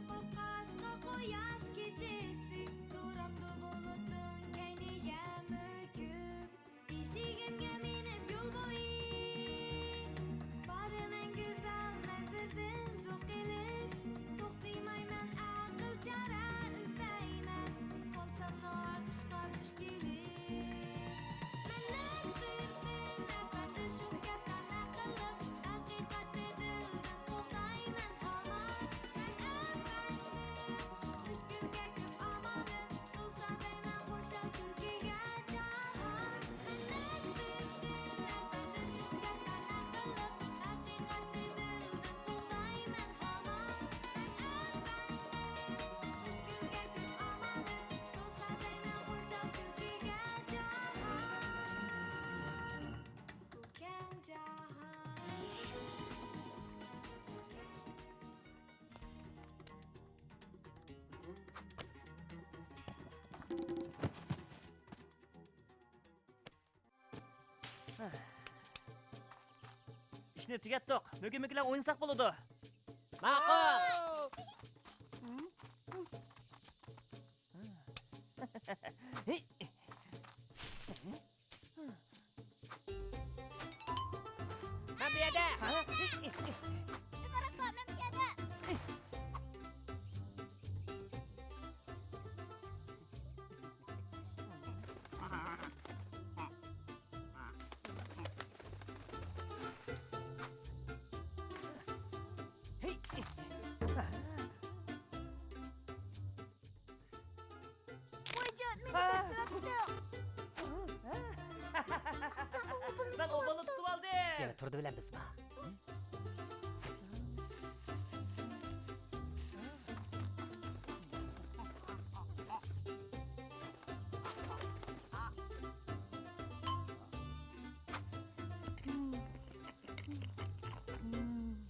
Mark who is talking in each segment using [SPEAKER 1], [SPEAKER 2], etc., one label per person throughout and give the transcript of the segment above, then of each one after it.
[SPEAKER 1] Qo'rqashqa quyosh kechasi so'rabdi bulutning kayniga mo'kib eshigimga minib yo'l bo'yi boraman go'zal manzildan zo'q qilib to'xtamayman aql chora izlayman qolsam noatishqa duch kelib Mendan sevdim nafasim shu gaplarni qilib haqiqat dildan qo'g'dayman hamon men afandim mushkulga ko'p omadim so'zsa deyman qo'shil kulgiga jahon Mendan sevdim nafasim shu gaplarni qilib haqiqat dildan qo'g'dayman hamon men afandim mushkulga ko'p omadim so'zsa deyman qo'shil kulgiga jahon Ulkan
[SPEAKER 2] ishni tugatdik. Mugi-mugilar o'ynasak bo'ladi.
[SPEAKER 3] Ma'qul. Men bu yerda.
[SPEAKER 4] Yuqori men bu yerda. Voyjon, meni
[SPEAKER 2] Ben obalı tutup aldım.
[SPEAKER 3] Yana turdi bilan biz bor.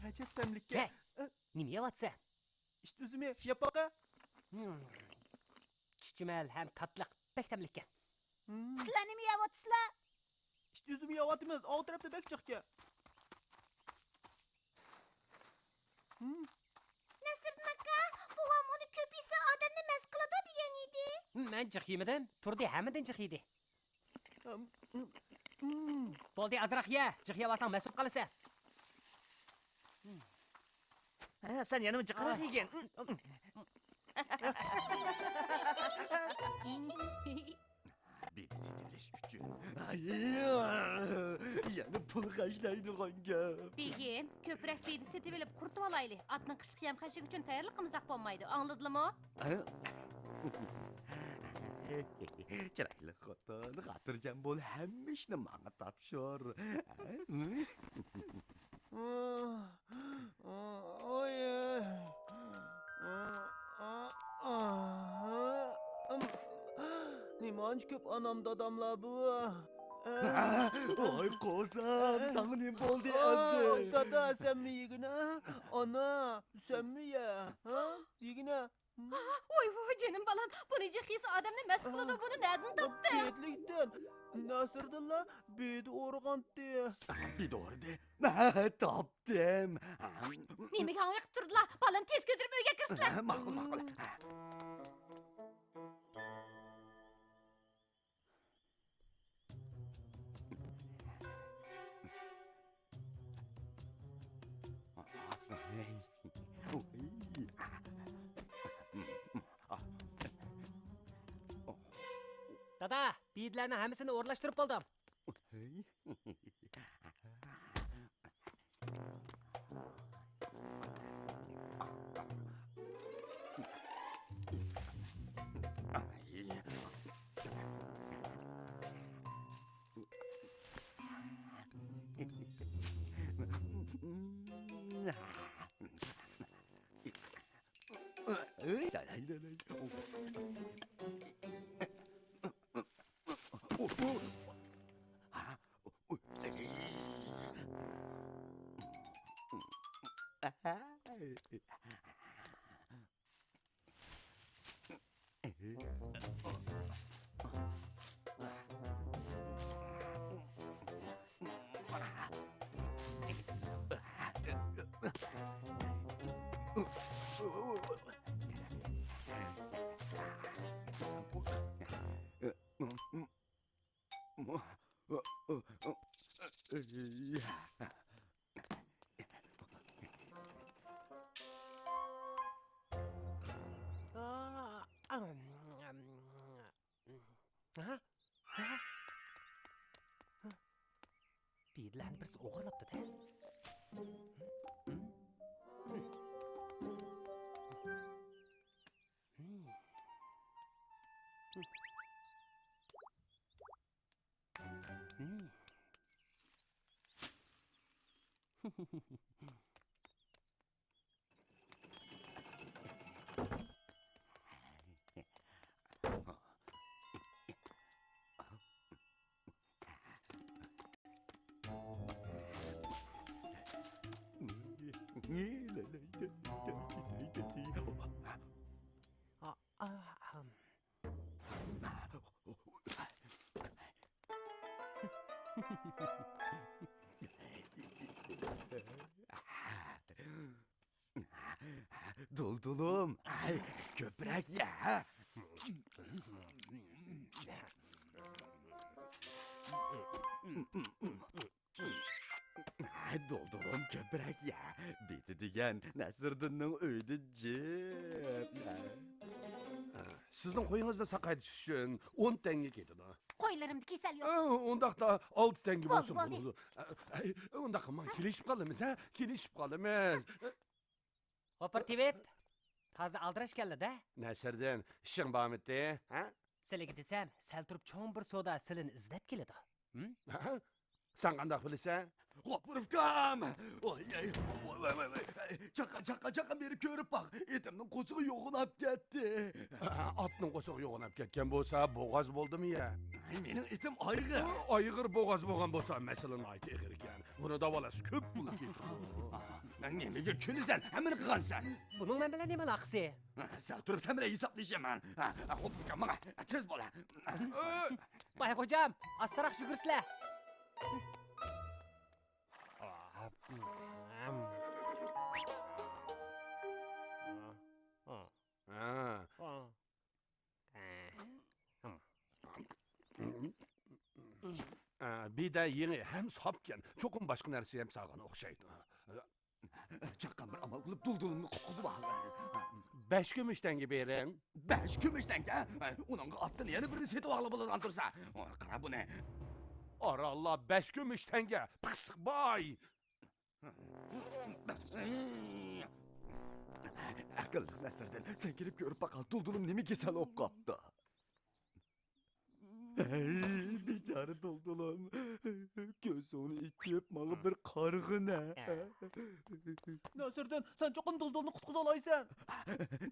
[SPEAKER 5] Hajat tamlikka.
[SPEAKER 3] Che. Nima yeyapsan?
[SPEAKER 5] İşte üzümü yapaqa.
[SPEAKER 3] Chuchmal ham tatliq, bektamlikka.
[SPEAKER 4] Sizlar nima yeyapsizlar?
[SPEAKER 5] İşte üzümü yavatımız. Alt tarafta bek çıkka.
[SPEAKER 4] Nasibim aka, bug'am uni ko'p yesa odamni mast qiladi degan edi.
[SPEAKER 3] Men jiq yemadim. Turdi hammadan jiq yedi. Bo'ldi, azroq ye. Jiq yeyapsan, mas'ul qolasan.
[SPEAKER 2] Ha, sen yanımı cıkırak yiyin.
[SPEAKER 6] Birisi geliş gücü. Yani pul kaçlaydigan gap.
[SPEAKER 7] Begim, ko'proq beni setib olib quritib olaylik. Atning qishliq yam qashiq uchun tayyorlik qilmasak bo'lmaydi. Angladingmi?
[SPEAKER 6] Chiroyli xotin, xotirjam bo'l, hamma ishni menga topshir.
[SPEAKER 5] Oy. Nimanç köp anam dadamlar bu.
[SPEAKER 6] Oy kozam, sana ne oldu
[SPEAKER 5] Ay,
[SPEAKER 6] endi?
[SPEAKER 5] dada sen mi yigine? Ana sen mi ya? Ha? Yigine.
[SPEAKER 7] Voy canım balam. Bu nece his odamni mast qiladi, buni nereden topdi?
[SPEAKER 5] Betlikten. Nasırdılar? Bedi organtti.
[SPEAKER 6] Bir doğru de. Topdim.
[SPEAKER 7] Nimaga oyoq turdilar? Balam tez ko'tirib uyga kirsinlar.
[SPEAKER 6] Ma'qul, ma'qul.
[SPEAKER 3] Dada, biyidlarni hammasini o'rlashtirib bo'ldim. Ha? Biydirlarni birisi o'g'irlabdi-da.
[SPEAKER 6] Duldulum. Ay, köprek ya. Doldulum köprek ya. Beti degan Nasırdınның öydü jep.
[SPEAKER 8] Sizning qo'yingizda saqaytish uchun 10 tanga ketadi.
[SPEAKER 4] Qo'ylarimda kasal yo'q.
[SPEAKER 8] Undaqda 6 tanga bo'lsin
[SPEAKER 4] bo'ldi.
[SPEAKER 8] bo'ladi. Unda qilmang, kelishib qolamiz, ha? Kelishib qolamiz.
[SPEAKER 3] Hopper tivet. Toza aldirash keldi-da.
[SPEAKER 8] Nasirdan, ishing bormidi, ha?
[SPEAKER 3] Sizlarga desam, sal turib cho'ng bir soda silini izlab keladi.
[SPEAKER 8] Ha? Sen qanday bilasan?
[SPEAKER 6] Qo'pirifkam. Oy, chaqa berib ko'rib baq. Etimning qo'sig'i yo'g'inab ketdi.
[SPEAKER 8] Otning qo'sig'i yo'g'inab ketgan bo'lsa, bo'g'oz bo'ldimi ya?
[SPEAKER 6] Mening etim ayg'ir.
[SPEAKER 8] Ayg'ir bo'g'oz bo'lgan bo'lsa, masalan, ayt eg'ir ekan. Buni davolasi ko'p pul ketadi.
[SPEAKER 6] Nimaga kulisan? Hammani qilgansan.
[SPEAKER 3] Buning men bilan nima aloqasi?
[SPEAKER 6] Sen turib sen bilan hisoblashaman. Qo'pirifkam, mana tez bo'la.
[SPEAKER 3] Bayxo'jam, astaraq yugursizlar.
[SPEAKER 8] Bida yeni hem sapken, çokum başka narsa hem sağana o'xshaydi.
[SPEAKER 6] Chaqqan bir amal qilib duldulumni qutqizib ol.
[SPEAKER 8] 5 kumushdan bering.
[SPEAKER 6] 5 kumushdanka? Uningga otni yana birini setib olib bo'ladigan tursa. Qara buni.
[SPEAKER 8] Ara Allah 5 kumushdan pısık bay.
[SPEAKER 6] Aqlli Nasırdin, sen kelib ko'rib baqal, duldulum nima kasal bo'lib qopti. Ey, bechora duldulum. Ko'zini ichib, menga bir qarg'ina.
[SPEAKER 5] Nasırdin, sen cho'qim duldulni qutqiza olaysan.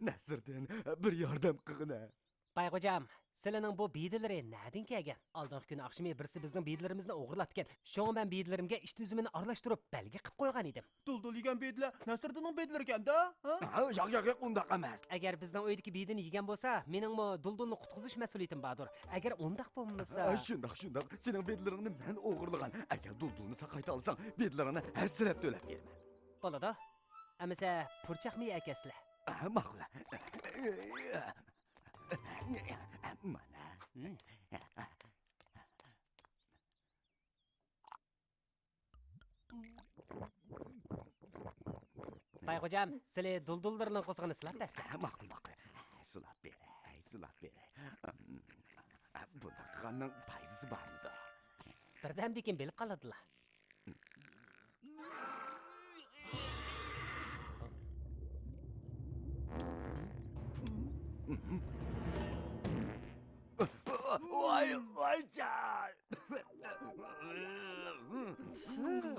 [SPEAKER 6] Nasırdin, bir yordam qilg'ina.
[SPEAKER 3] Bayxo'jam, sizlarning bu biydirlari nadin kelgan? Oldingi kuni oqshimi birisi bizning biydirlarimizni o'g'irlatgan. Sho'ng men biydirlarimga ish tuzumini aralashtirib belgi qilib qo'ygan edim.
[SPEAKER 5] Duldul yegan bedlar Nasırdinning bedlari ekan-da, ha?
[SPEAKER 6] Yo'q, undoq emas.
[SPEAKER 3] Agar bizning uydagi biydini yegan bo'lsa, meningmi duldulni qutqizish mas'uliyatim bordir. Agar undaq bo'lmasa,
[SPEAKER 6] Shundoq. Sening bedlaringni men o'g'irlagan. Agar duldulni saqayta olsang, bedlaringni hassilab to'lab berman.
[SPEAKER 3] bo'ladi. Amasa purchaqmi akasizlar?
[SPEAKER 6] Ma'qul. Mana.
[SPEAKER 3] Bayxo'jam, sizlar duldullarning qo'sig'ini silab tasla.
[SPEAKER 6] Ma'qul. Silab beray. Buni qilganning foydasi bormidi?
[SPEAKER 3] Birdamdekin bilib qoladilar.
[SPEAKER 6] Voy chan.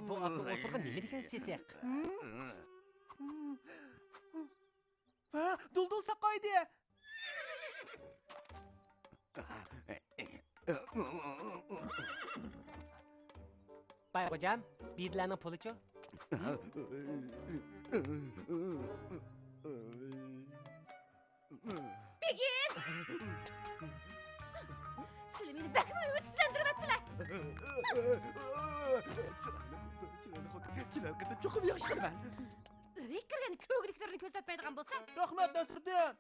[SPEAKER 3] Bu otning o'sig'i nima degan sesiq?
[SPEAKER 5] Ha, duldul saqaydi.
[SPEAKER 3] Bayxo'jam, biydirlarning puli-chi?
[SPEAKER 4] Begim! Sizlar meni bakmay o'tizlantiryaptilar.
[SPEAKER 6] Kelar qilib cho'qib yaxshi qilaman.
[SPEAKER 4] Uyga kirgan ko'gliklarni ko'rsatmaydigan bo'lsam,
[SPEAKER 5] Rahmat Nasırdin.